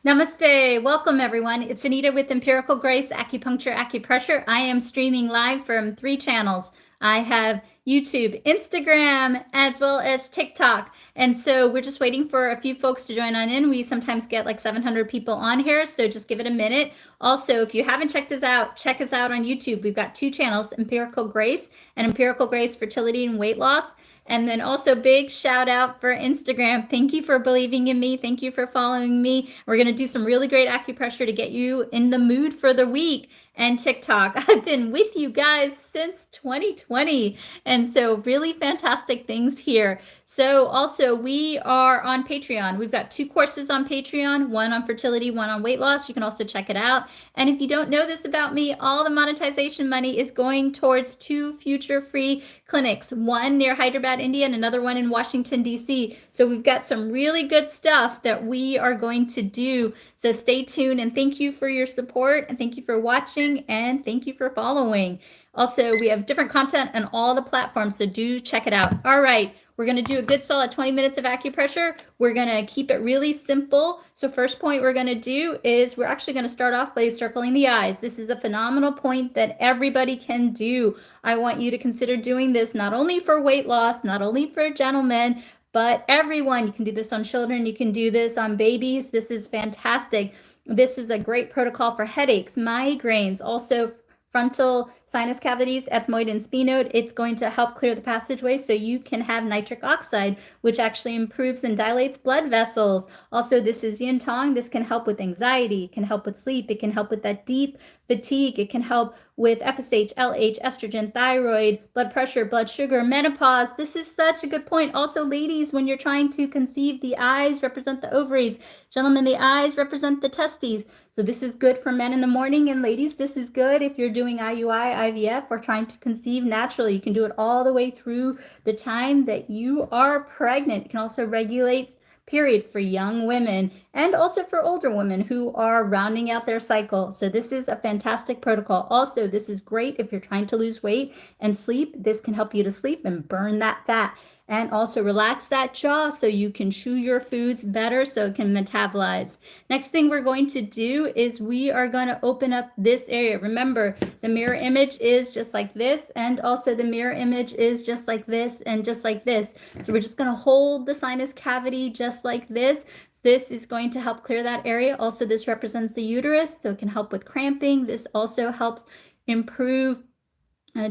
Namaste. Welcome, everyone. It's Anita with Empirical Grace Acupuncture Acupressure. I am streaming live from 3 channels. I have YouTube, Instagram, as well as TikTok. And so we're just waiting for a few folks to join on in. We sometimes get like 700 people on here, so just give it a minute. Also, if you haven't checked us out, check us out on YouTube. We've got 2 channels, Empirical Grace and Empirical Grace Fertility and Weight Loss. And then also big shout out for Instagram. Thank you for believing in me. Thank you for following me. We're going to do some really great acupressure to get you in the mood for the week. And TikTok. I've been with you guys since 2020. And so really fantastic things here. So also we are on Patreon. We've got 2 courses on Patreon, one on fertility, one on weight loss. You can also check it out. And if you don't know this about me, all the monetization money is going towards 2 future free clinics, one near Hyderabad, India, and another one in Washington, D.C. So we've got some really good stuff that we are going to do. So stay tuned, and thank you for your support, and thank you for watching, and thank you for following. Also, we have different content on all the platforms, so do check it out. All right, we're going to do a good solid 20 minutes of acupressure. We're going to keep it really simple. So first point we're going to do is we're actually going to start off by circling the eyes. This is a phenomenal point that everybody can do. I want you to consider doing this not only for weight loss, not only for gentlemen, but everyone. You can do this on children. You can do this on babies. This is fantastic. This is a great protocol for headaches, migraines, also frontal sinus cavities, ethmoid and sphenoid. It's going to help clear the passageway so you can have nitric oxide, which actually improves and dilates blood vessels. Also, this is yin tong. This can help with anxiety, it can help with sleep, it can help with that deep fatigue, it can help with FSH, LH, estrogen, thyroid, blood pressure, blood sugar, menopause. This is such a good point. Also, ladies, when you're trying to conceive, the eyes represent the ovaries. Gentlemen, the eyes represent the testes. So this is good for men in the morning, and ladies, this is good if you're doing IUI, IVF, or trying to conceive naturally. You can do it all the way through the time that you are pregnant. It can also regulate period for young women and also for older women who are rounding out their cycle. So this is a fantastic protocol. Also, this is great if you're trying to lose weight and sleep. This can help you to sleep and burn that fat, and also relax that jaw so you can chew your foods better so it can metabolize. Next thing we're going to do is we are going to open up this area. Remember, the mirror image is just like this, and also the mirror image is just like this and just like this. So we're just going to hold the sinus cavity just like this. This is going to help clear that area. Also, this represents the uterus, so it can help with cramping. This also helps improve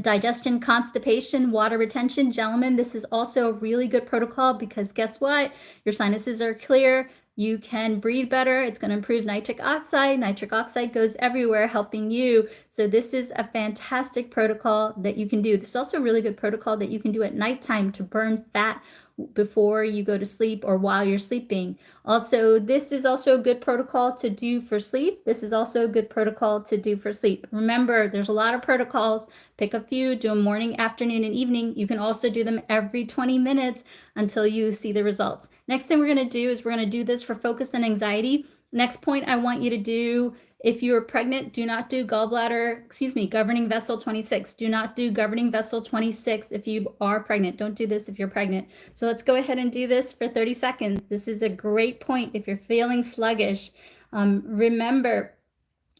digestion, constipation, water retention. Gentlemen, this is also a really good protocol because guess what? Your sinuses are clear. You can breathe better. It's going to improve nitric oxide. Nitric oxide goes everywhere, helping you. So this is a fantastic protocol that you can do. This is also a really good protocol that you can do at nighttime to burn fat before you go to sleep or while you're sleeping. Also, this is also a good protocol to do for sleep. This is also a good protocol to do for sleep. Remember, there's a lot of protocols. Pick a few, do them morning, afternoon, and evening. You can also do them every 20 minutes until you see the results. Next thing we're going to do is we're going to do this for focus and anxiety. Next point I want you to do, if you're pregnant, do not do governing vessel 26. Do not do governing vessel 26 if you are pregnant. Don't do this if you're pregnant. So let's go ahead and do this for 30 seconds. This is a great point if you're feeling sluggish. Remember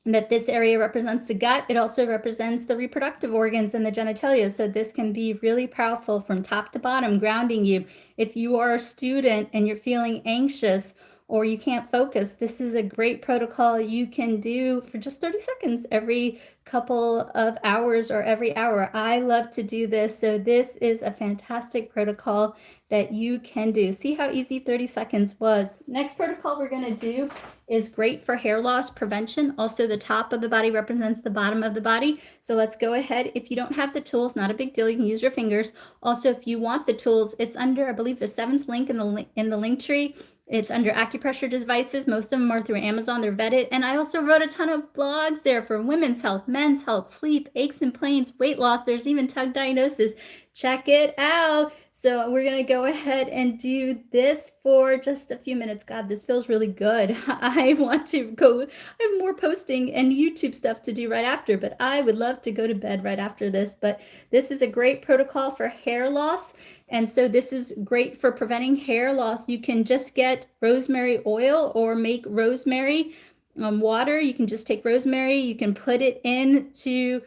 that this area represents the gut. It also represents the reproductive organs and the genitalia. So this can be really powerful from top to bottom, grounding you. If you are a student and you're feeling anxious or you can't focus, this is a great protocol you can do for just 30 seconds every couple of hours or every hour. I love to do this. So this is a fantastic protocol that you can do. See how easy 30 seconds was. Next protocol we're going to do is great for hair loss prevention. Also, the top of the body represents the bottom of the body. So let's go ahead. If you don't have the tools, not a big deal. You can use your fingers. Also, if you want the tools, it's under, I believe, the 7th link in the link tree. It's under acupressure devices. Most of them are through Amazon. They're vetted. And I also wrote a ton of blogs there for women's health, men's health, sleep, aches and pains, weight loss. There's even tongue diagnosis. Check it out. So we're going to go ahead and do this for just a few minutes. God, this feels really good. I want to go, I have more posting and YouTube stuff to do right after, but I would love to go to bed right after this. But this is a great protocol for hair loss. And so this is great for preventing hair loss. You can just get rosemary oil or make rosemary water. You can just take rosemary, you can put it into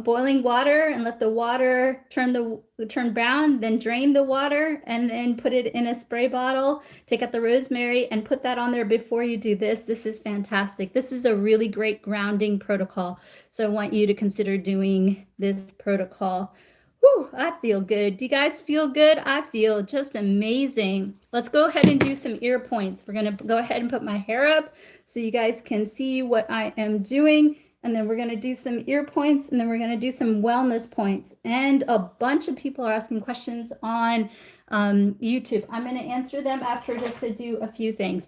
boiling water and let the water turn brown, then drain the water and then put it in a spray bottle. Take out the rosemary and put that on there before you do this. This is fantastic. This is a really great grounding protocol. So I want you to consider doing this protocol. Whew, I feel good. Do you guys feel good? I feel just amazing. Let's go ahead and do some ear points. We're going to go ahead and put my hair up so you guys can see what I am doing. And then we're going to do some ear points, and then we're going to do some wellness points. And a bunch of people are asking questions on YouTube. I'm going to answer them after just to do a few things.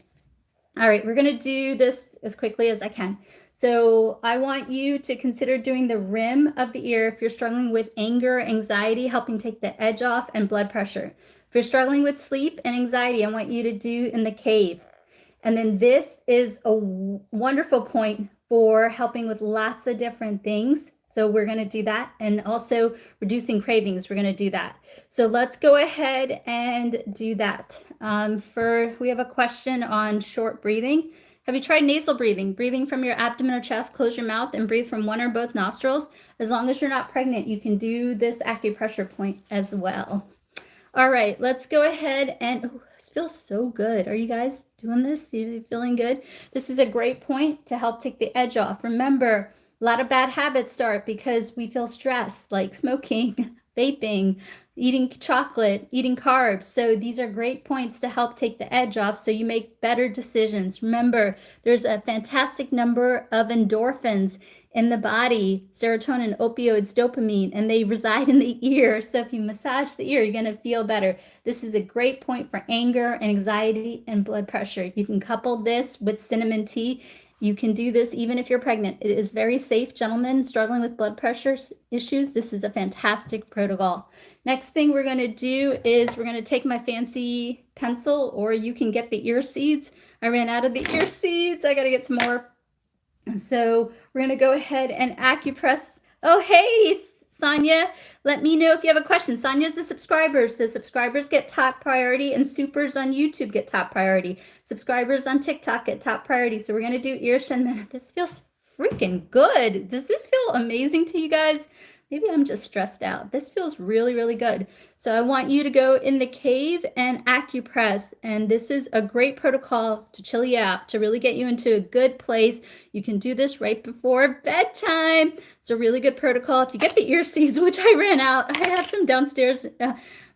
All right, we're going to do this as quickly as I can. So I want you to consider doing the rim of the ear if you're struggling with anger, anxiety, helping take the edge off, and blood pressure. If you're struggling with sleep and anxiety, I want you to do in the cave. And then this is a wonderful point for helping with lots of different things. So we're going to do that. And also reducing cravings, we're going to do that. So let's go ahead and do that. We have a question on short breathing. Have you tried nasal breathing? Breathing from your abdomen or chest, close your mouth and breathe from one or both nostrils. As long as you're not pregnant, you can do this acupressure point as well. All right, let's go ahead and, this feels so good. Are you guys doing this? Are you feeling good? This is a great point to help take the edge off. Remember, a lot of bad habits start because we feel stressed, like smoking, vaping, eating chocolate, eating carbs. So these are great points to help take the edge off so you make better decisions. Remember, there's a fantastic number of endorphins in the body, serotonin, opioids, dopamine, and they reside in the ear. So if you massage the ear, you're going to feel better. This is a great point for anger and anxiety and blood pressure. You can couple this with cinnamon tea. You can do this even if you're pregnant. It is very safe. Gentlemen struggling with blood pressure issues, this is a fantastic protocol. Next thing we're going to do is we're going to take my fancy pencil, or you can get the ear seeds. I ran out of the ear seeds. I got to get some more. So we're going to go ahead and acupress. Oh, hey, Sonia, let me know if you have a question. Sonia's a subscriber, so subscribers get top priority and supers on YouTube get top priority. Subscribers on TikTok get top priority. So we're going to do ear shin. This feels freaking good. Does this feel amazing to you guys? Maybe I'm just stressed out. This feels really, really good. So I want you to go in the cave and acupress. And this is a great protocol to chill you out, to really get you into a good place. You can do this right before bedtime. It's a really good protocol. If you get the ear seeds, which I ran out, I have some downstairs.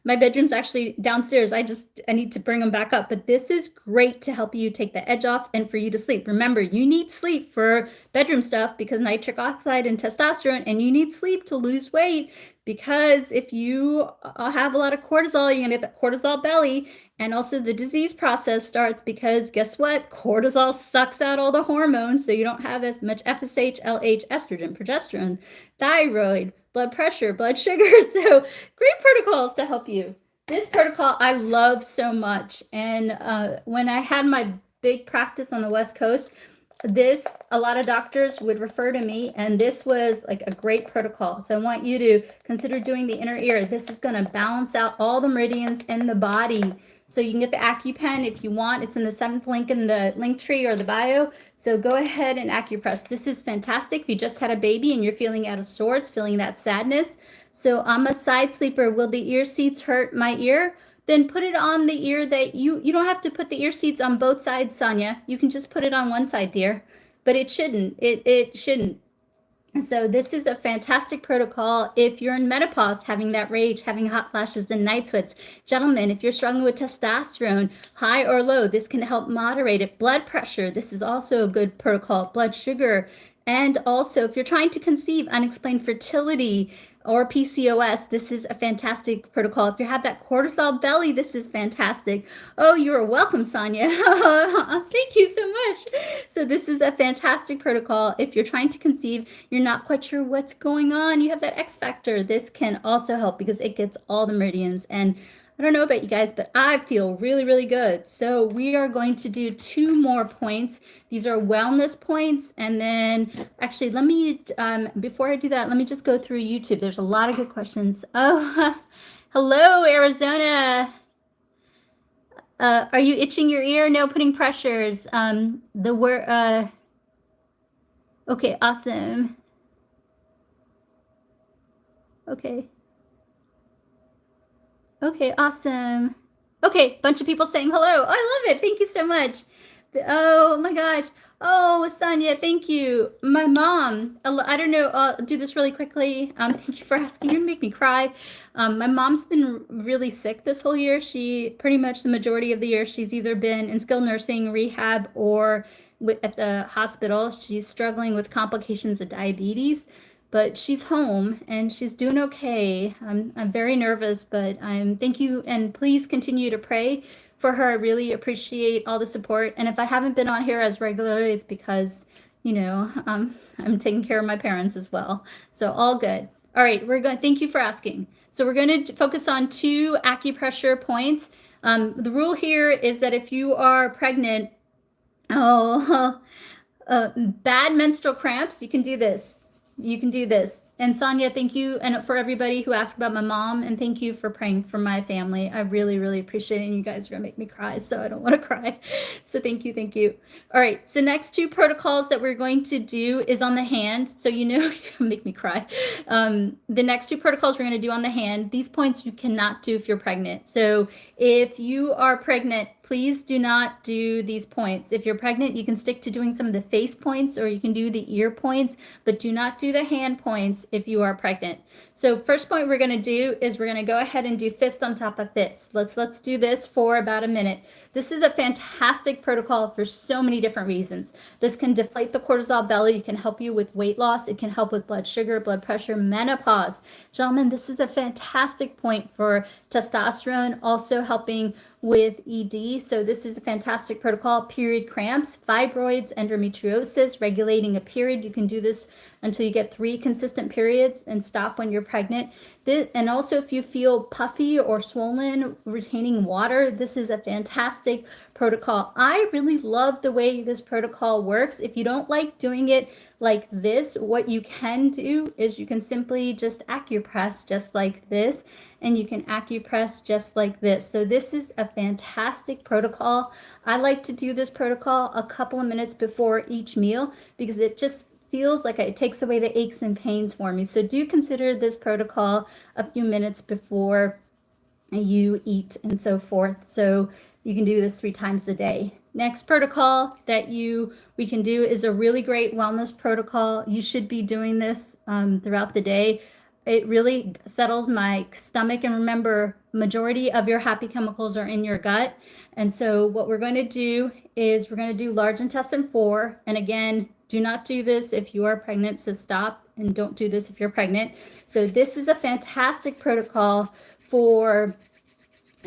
My bedroom's actually downstairs. I need to bring them back up. But this is great to help you take the edge off and for you to sleep. Remember, you need sleep for bedroom stuff because nitric oxide and testosterone, and you need sleep to lose weight because if you have a lot of cortisol, you're going to get the cortisol belly. And also the disease process starts because guess what? Cortisol sucks out all the hormones. So you don't have as much FSH, LH, estrogen, progesterone, thyroid, blood pressure, blood sugar. So great protocols to help you. This protocol I love so much. And when I had my big practice on the West Coast, a lot of doctors would refer to me, and this was like a great protocol. So I want you to consider doing the inner ear. This is going to balance out all the meridians in the body. So you can get the AccuPen if you want. It's in the 7th link in the link tree or the bio. So go ahead and acupress. This is fantastic if you just had a baby and you're feeling out of sorts, feeling that sadness. So I'm a side sleeper. Will the ear seeds hurt my ear? Then put it on the ear that you don't have to put the ear seeds on both sides, Sonia. You can just put it on one side, dear. But it shouldn't. It shouldn't. And so this is a fantastic protocol if you're in menopause, having that rage, having hot flashes and night sweats. Gentlemen, if you're struggling with testosterone, high or low, this can help moderate it. Blood pressure, this is also a good protocol. Blood sugar. And also, if you're trying to conceive unexplained fertility or PCOS, this is a fantastic protocol. If you have that cortisol belly, this is fantastic. Oh, you're welcome, Sonia. Thank you so much. So this is a fantastic protocol. If you're trying to conceive, you're not quite sure what's going on, you have that X factor, this can also help because it gets all the meridians. And I don't know about you guys, but I feel really, really good. So we are going to do 2 more points. These are wellness points. And then actually, let me, before I do that, let me just go through YouTube. There's a lot of good questions. Oh, hello, Arizona. Are you itching your ear? No, putting pressures. The word, okay, awesome. Okay. Okay, awesome. Okay, bunch of people saying hello. Oh, I love it. Thank you so much. Oh my gosh. Oh, Sonia, thank you. My mom, I don't know, I'll do this really quickly. Thank you for asking. You're gonna make me cry. My mom's been really sick this whole year. She pretty much the majority of the year, she's either been in skilled nursing, rehab, or at the hospital. She's struggling with complications of diabetes, but she's home and she's doing okay. I'm very nervous, but thank you, and please continue to pray for her. I really appreciate all the support. And if I haven't been on here as regularly, it's because, I'm taking care of my parents as well. So all good. All right, thank you for asking. So we're going to focus on 2 acupressure points. The rule here is that if you are pregnant, bad menstrual cramps, you can do this. You can do this. And Sonia, thank you. And for everybody who asked about my mom, and thank you for praying for my family. I really, really appreciate it. And you guys are going to make me cry, so I don't want to cry. So thank you. Thank you. All right. So next 2 protocols that we're going to do is on the hand. So, you're going to make me cry. The next 2 protocols we're going to do on the hand. These points you cannot do if you're pregnant. So if you are pregnant, please do not do these points. If you're pregnant, you can stick to doing some of the face points, or you can do the ear points, but do not do the hand points if you are pregnant. So first point we're going to do is we're going to go ahead and do fist on top of fist. Let's do this for about a minute. This is a fantastic protocol for so many different reasons. This can deflate the cortisol belly. It can help you with weight loss. It can help with blood sugar, blood pressure, menopause. Gentlemen, this is a fantastic point for testosterone, also helping with ED. So this is a fantastic protocol. Period cramps, fibroids, endometriosis, regulating a period. You can do this until you get 3 consistent periods and stop when you're pregnant. And also if you feel puffy or swollen, retaining water, this is a fantastic protocol. I really love the way this protocol works. If you don't like doing it like this, what you can do is you can simply just acupress just like this, and you can acupress just like this. So this is a fantastic protocol. I like to do this protocol a couple of minutes before each meal because it just feels like it takes away the aches and pains for me. So do consider this protocol a few minutes before you eat and so forth. So you can do this 3 times a day. Next protocol that we can do is a really great wellness protocol. You should be doing this throughout the day. It really settles my stomach. And remember, majority of your happy chemicals are in your gut. And so what we're going to do is we're going to do large intestine 4. And again, do not do this if you are pregnant, so stop, and don't do this if you're pregnant. So this is a fantastic protocol for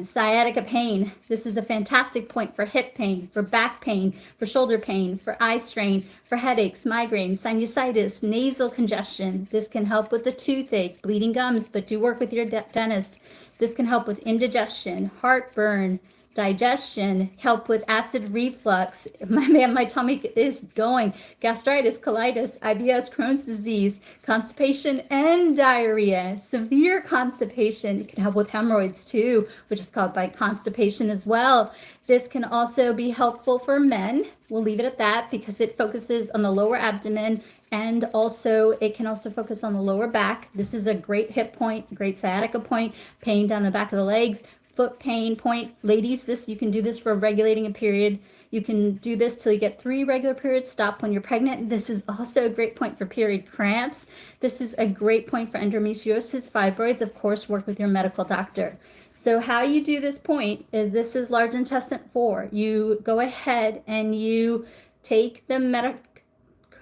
sciatica pain. This is a fantastic point for hip pain, for back pain, for shoulder pain, for eye strain, for headaches, migraines, sinusitis, nasal congestion. This can help with the toothache, bleeding gums, but do work with your dentist. This can help with indigestion, heartburn, digestion, help with acid reflux. My tummy is going. Gastritis, colitis, IBS, Crohn's disease, constipation, and diarrhea. Severe constipation. It can help with hemorrhoids too, which is called by constipation as well. This can also be helpful for men. We'll leave it at that because it focuses on the lower abdomen, and also it can also focus on the lower back. This is a great hip point, great sciatica point, pain down the back of the legs, foot pain point. Ladies, you can do this for regulating a period. You can do this till you get 3 regular periods, stop when you're pregnant. This is also a great point for period cramps. This is a great point for endometriosis, fibroids. Of course, work with your medical doctor. So how you do this point is this is large intestine 4. You go ahead and you take the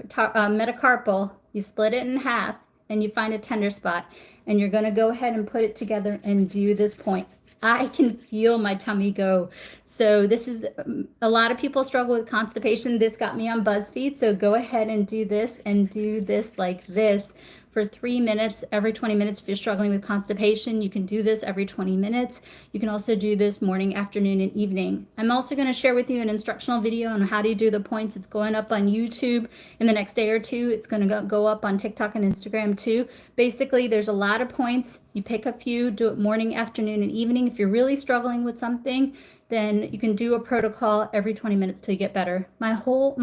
metacarpal, you split it in half, and you find a tender spot. And you're going to go ahead and put it together and do this point. I can feel my tummy go. So this is, a lot of people struggle with constipation. This got me on BuzzFeed. So go ahead and do this like this for 3 minutes every 20 minutes. If you're struggling with constipation, you can do this every 20 minutes. You can also do this morning, afternoon, and evening. I'm also going to share with you an instructional video on how to do the points. It's going up on YouTube in the next day or two. It's going to go up on TikTok and Instagram too. Basically, there's a lot of points. You pick a few, do it morning, afternoon, and evening. If you're really struggling with something, then you can do a protocol every 20 minutes till you get better. My whole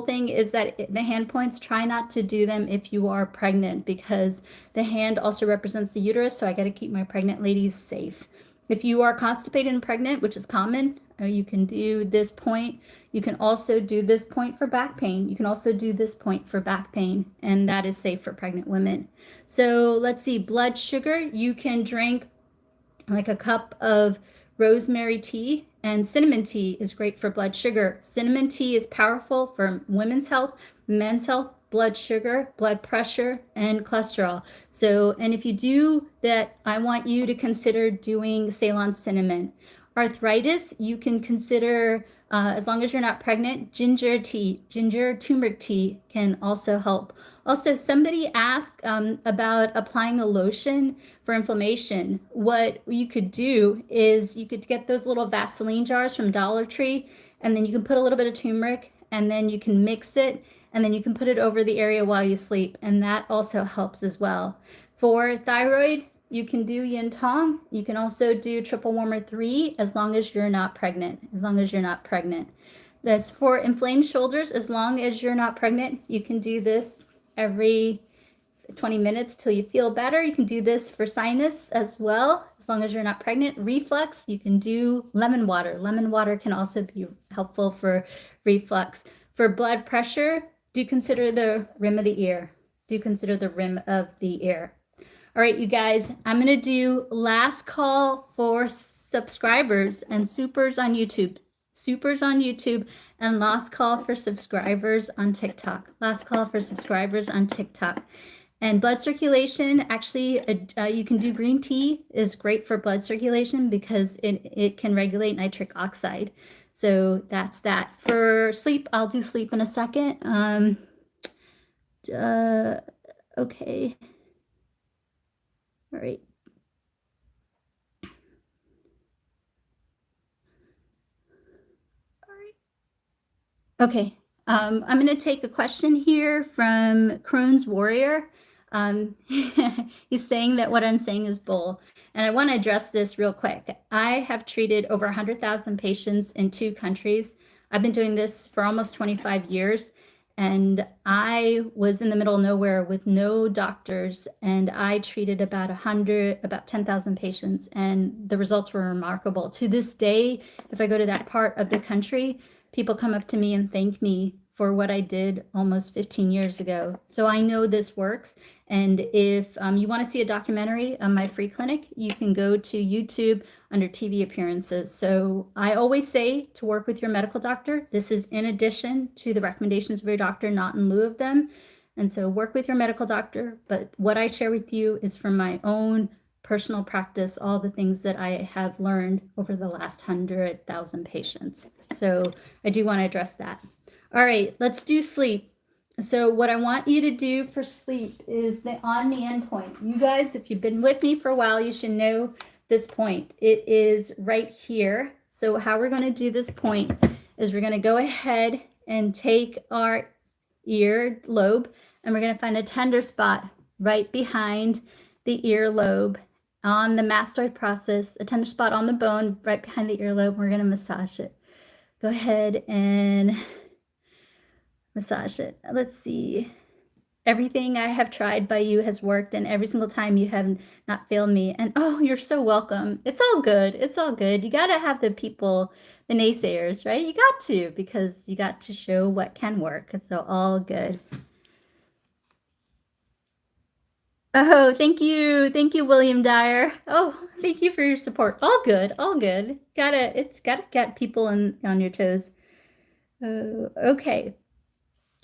thing is that the hand points, try not to do them if you are pregnant, because the hand also represents the uterus, so I got to keep my pregnant ladies safe. If you are constipated and pregnant, which is common, you can do this point. You can also do this point for back pain. You can also do this point for back pain, and that is safe for pregnant women. So let's see, blood sugar, you can drink like a cup of rosemary tea, and cinnamon tea is great for blood sugar. Cinnamon tea is powerful for women's health, men's health, blood sugar, blood pressure, and cholesterol. So, and if you do that, I want you to consider doing Ceylon cinnamon. Arthritis, you can consider, as long as you're not pregnant, ginger tea, ginger turmeric tea can also help. Also, somebody asked about applying a lotion for inflammation. What you could do is you could get those little Vaseline jars from Dollar Tree, and then you can put a little bit of turmeric, and then you can mix it, and then you can put it over the area while you sleep, and that also helps as well. For thyroid, you can do yin tong. You can also do triple warmer 3 as long as you're not pregnant, That's for inflamed shoulders. As long as you're not pregnant, you can do this every 20 minutes till you feel better. You can do this for sinus as well, as long as you're not pregnant. Reflux, you can do lemon water. Lemon water can also be helpful for reflux. For blood pressure, do consider the rim of the ear. All right, you guys, I'm going to do last call for subscribers and supers on YouTube. And last call for subscribers on TikTok. And blood circulation, actually, you can do green tea is great for blood circulation because it can regulate nitric oxide. So that's that. For sleep, I'll do sleep in a second. Okay. All right. Okay, I'm going to take a question here from Crohn's Warrior. He's saying that what I'm saying is bull, and I want to address this real quick. I have treated over 100,000 patients in 2 countries. I've been doing this for almost 25 years, and I was in the middle of nowhere with no doctors, and I treated about 10,000 patients, and the results were remarkable. To this day, if I go to that part of the country, people come up to me and thank me for what I did almost 15 years ago. So I know this works. And if you want to see a documentary on my free clinic, you can go to YouTube under TV appearances. So I always say to work with your medical doctor. This is in addition to the recommendations of your doctor, not in lieu of them. And so work with your medical doctor. But what I share with you is from my own personal practice, all the things that I have learned over the last 100,000 patients. So I do want to address that. All right, let's do sleep. So what I want you to do for sleep is the on the end point. You guys, if you've been with me for a while, you should know this point. It is right here. So how we're going to do this point is we're going to go ahead and take our ear lobe, and we're going to find a tender spot right behind the earlobe on the mastoid process, a tender spot on the bone right behind the earlobe. We're going to massage it. Go ahead and massage it. Let's see. Everything I have tried by you has worked, and every single time you have not failed me. And oh, you're so welcome. It's all good. It's all good. You got to have the people, the naysayers, right? You got to, because you got to show what can work. So all good. Oh, thank you. Thank you, William Dyer. Oh, thank you for your support. All good. All good. It's gotta get people on your toes. Okay.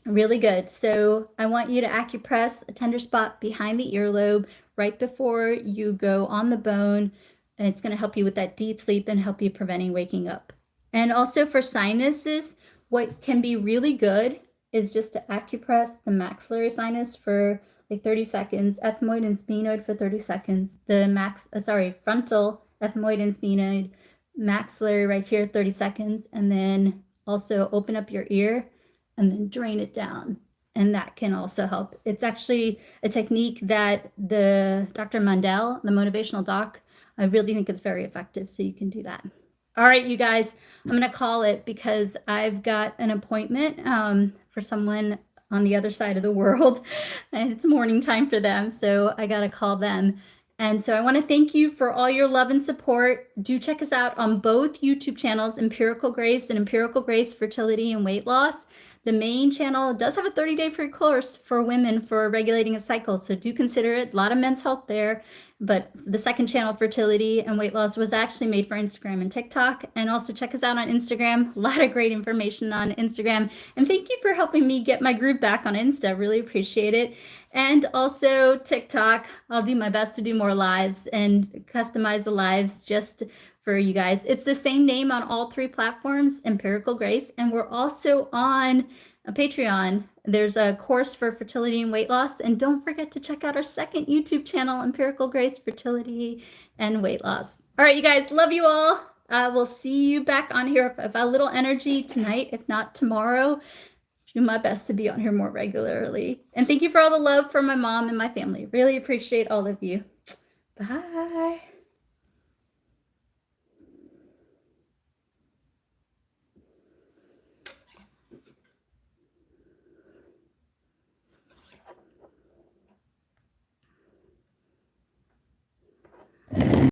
Really good. So I want you to acupress a tender spot behind the earlobe right before you go on the bone. And it's going to help you with that deep sleep and help you preventing waking up. And also for sinuses, what can be really good is just to acupress the maxillary sinus for like 30 seconds, ethmoid and sphenoid for 30 seconds, the frontal ethmoid and sphenoid, maxillary right here, 30 seconds, and then also open up your ear and then drain it down. And that can also help. It's actually a technique that the Dr. Mundell, the motivational doc, I really think it's very effective. So you can do that. All right, you guys, I'm going to call it because I've got an appointment for someone on the other side of the world, and it's morning time for them. So I got to call them. And so I want to thank you for all your love and support. Do check us out on both YouTube channels, Empirical Grace and Empirical Grace Fertility and Weight Loss. The main channel does have a 30-day free course for women for regulating a cycle, so do consider it. A lot of men's health there, but the second channel, Fertility and Weight Loss, was actually made for Instagram and TikTok. And also check us out on Instagram. A lot of great information on Instagram. And thank you for helping me get my group back on Insta. Really appreciate it. And also TikTok. I'll do my best to do more lives and customize the lives just for you guys. It's the same name on all three platforms, Empirical Grace, and we're also on a Patreon. There's a course for fertility and weight loss, and don't forget to check out our second YouTube channel, Empirical Grace Fertility and Weight Loss. All right, you guys, love you all. We'll see you back on here with a little energy tonight, if not tomorrow. Do my best to be on here more regularly. And thank you for all the love from my mom and my family. Really appreciate all of you. Bye.